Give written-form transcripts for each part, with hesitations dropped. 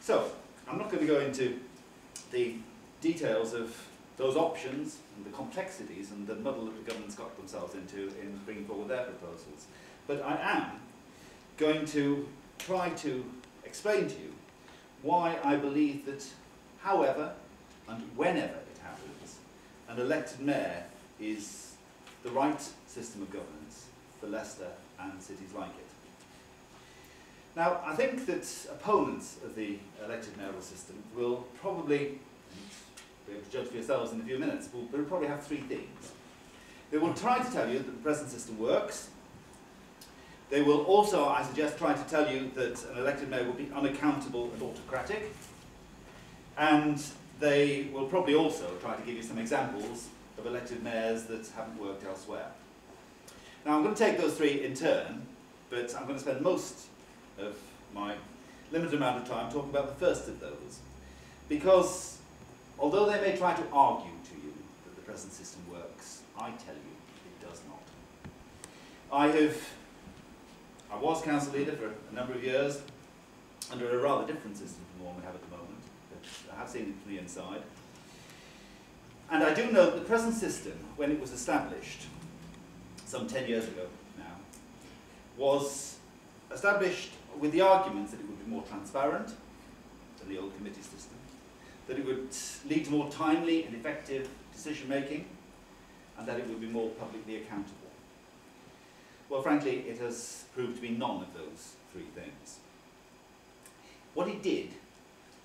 So, I'm not going to go into the details of those options and the complexities and the muddle that the government's got themselves into in bringing forward their proposals. But I am going to try to explain to you why I believe that, however and whenever it happens, an elected mayor is the right system of governance for Leicester and cities like it. Now, I think that opponents of the elected mayoral system will probably, be able to judge for yourselves in a few minutes, will probably have three things. They will try to tell you that the present system works. They will also, I suggest, try to tell you that an elected mayor will be unaccountable and autocratic. And they will probably also try to give you some examples of elected mayors that haven't worked elsewhere. Now, I'm going to take those three in turn, but I'm going to spend most of my limited amount of time talking about the first of those. Because although they may try to argue to you that the present system works, I tell you it does not. I was council leader for a number of years under a rather different system from the one we have at the moment, but I have seen it from the inside. And I do know that the present system, when it was established, some 10 years ago now, was established with the arguments that it would be more transparent than the old committee system, that it would lead to more timely and effective decision making, and that it would be more publicly accountable. Well, frankly, it has proved to be none of those three things. What it did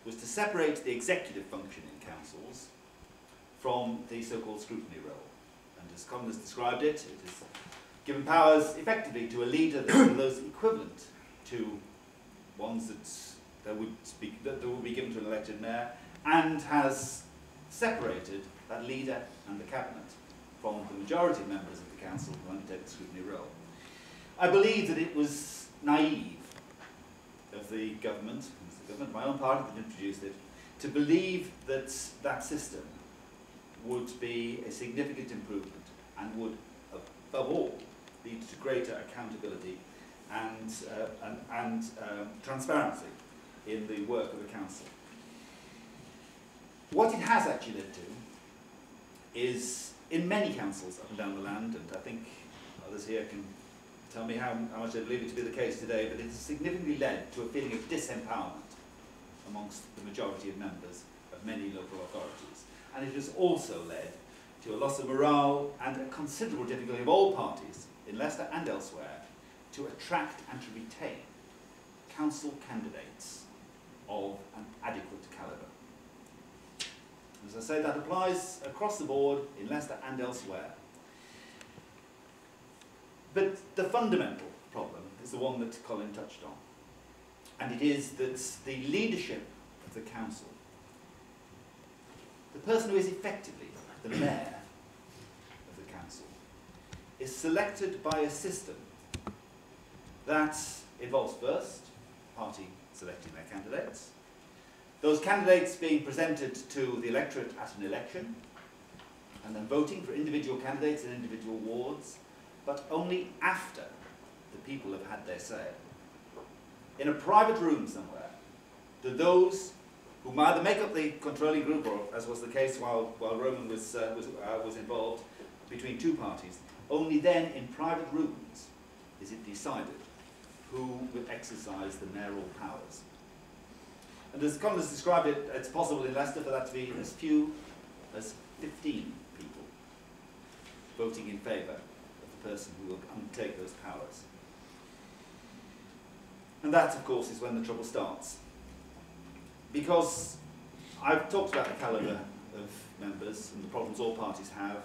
was to separate the executive function in councils from the so-called scrutiny role. And as Colin has described it, it has given powers effectively to a leader that are those equivalent to ones that will be given to an elected mayor, and has separated that leader and the cabinet from the majority of members of the council who undertake the scrutiny role. I believe that it was naive of the government, my own party that introduced it, to believe that that system would be a significant improvement and would, above all, lead to greater accountability and transparency in the work of the council. What it has actually led to is, in many councils up and down the land, and I think others here can tell me how much they believe it to be the case today, but it has significantly led to a feeling of disempowerment amongst the majority of members of many local authorities. And it has also led to a loss of morale and a considerable difficulty of all parties, in Leicester and elsewhere, to attract and to retain council candidates of an adequate calibre. As I say, that applies across the board in Leicester and elsewhere. But the fundamental problem is the one that Colin touched on. And it is that the leadership of the council, the person who is effectively the mayor of the council, is selected by a system that involves first party selecting their candidates, those candidates being presented to the electorate at an election, and then voting for individual candidates in individual wards, but only after the people have had their say. In a private room somewhere, do those who either make up the controlling group, or as was the case while Roman was involved, between two parties, only then in private rooms is it decided who will exercise the mayoral powers. And as Colin has described it, it's possible in Leicester for that to be as few as 15 people voting in favour of the person who will undertake those powers. And that, of course, is when the trouble starts. Because I've talked about the calibre of members and the problems all parties have,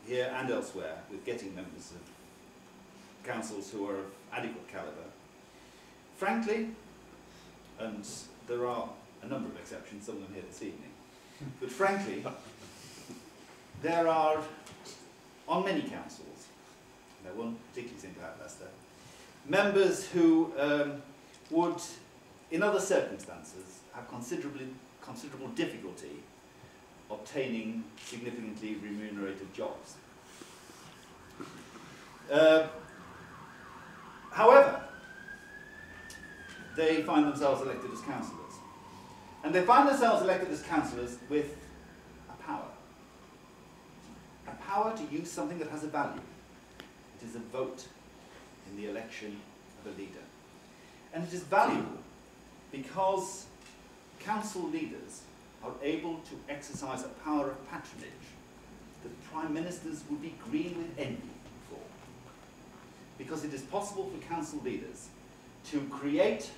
here and elsewhere, with getting members of councils who are of adequate calibre. Frankly, and there are a number of exceptions, some of them here this evening, but frankly, there are, on many councils, and I won't particularly single out Leicester, members who would, in other circumstances, have considerable difficulty obtaining significantly remunerated jobs. However, they find themselves elected as councillors. And they find themselves elected as councillors with a power. A power to use something that has a value. It is a vote in the election of a leader. And it is valuable because council leaders are able to exercise a power of patronage that prime ministers would be green with envy for. Because it is possible for council leaders to create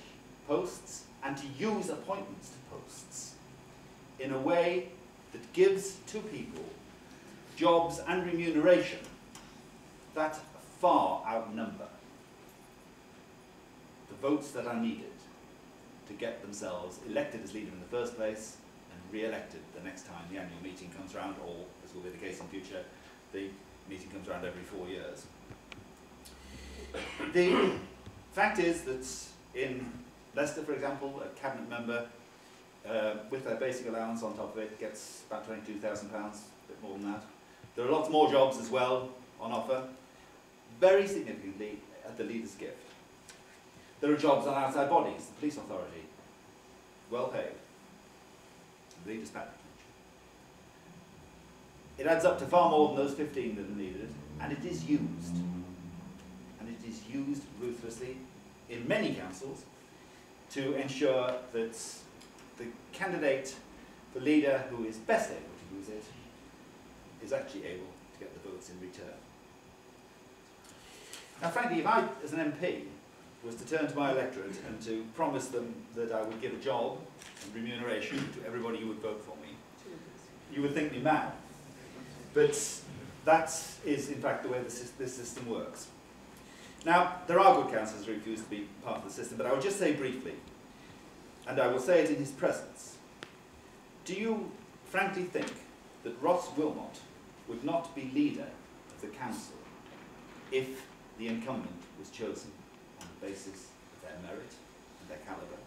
posts and to use appointments to posts in a way that gives to people jobs and remuneration that far outnumber the votes that are needed to get themselves elected as leader in the first place and re-elected the next time the annual meeting comes around, or, as will be the case in future, the meeting comes around every 4 years. The fact is that in Leicester, for example, a cabinet member with their basic allowance on top of it gets about £22,000, a bit more than that. There are lots more jobs as well on offer, very significantly at the leader's gift. There are jobs on outside bodies, the police authority, well paid, the leader's patronage. It adds up to far more than those 15 that are needed, and it is used. And it is used ruthlessly in many councils to ensure that the candidate, the leader who is best able to use it, is actually able to get the votes in return. Now frankly, if I, as an MP, was to turn to my electorate and to promise them that I would give a job and remuneration to everybody who would vote for me, you would think me mad. But that is in fact the way this system works. Now, there are good councillors who refuse to be part of the system, but I will just say briefly, and I will say it in his presence, do you frankly think that Ross Wilmot would not be leader of the council if the incumbent was chosen on the basis of their merit and their calibre?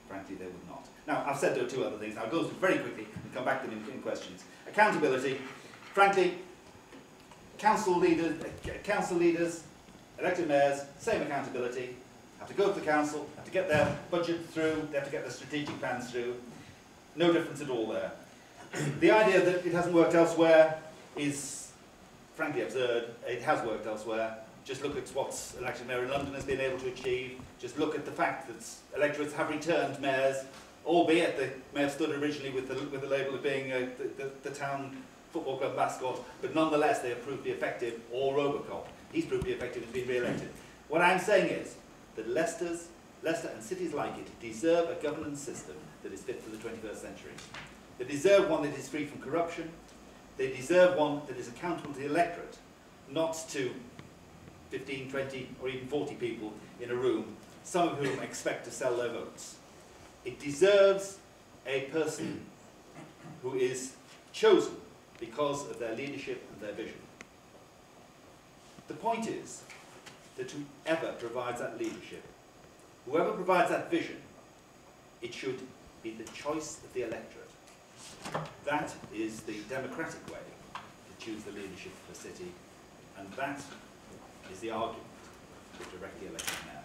Frankly, they would not. Now, I've said there are two other things. I'll go through very quickly and come back to them in questions. Accountability. Frankly, council leaders, elected mayors, same accountability, have to go to the council, have to get their budget through, they have to get their strategic plans through. No difference at all there. The idea that it hasn't worked elsewhere is frankly absurd. It has worked elsewhere. Just look at what elected mayor in London has been able to achieve. Just look at the fact that electorates have returned mayors, albeit the mayor stood originally with the label of being the town football club mascot, but nonetheless they have proved to be effective, or Robocop. He's proved to be effective and been re-elected. What I'm saying is that Leicester and cities like it deserve a governance system that is fit for the 21st century. They deserve one that is free from corruption. They deserve one that is accountable to the electorate, not to 15, 20 or even 40 people in a room, some of whom expect to sell their votes. It deserves a person who is chosen because of their leadership and their vision. The point is that whoever provides that leadership, whoever provides that vision, it should be the choice of the electorate. That is the democratic way to choose the leadership of the city, and that is the argument for directly elected mayor.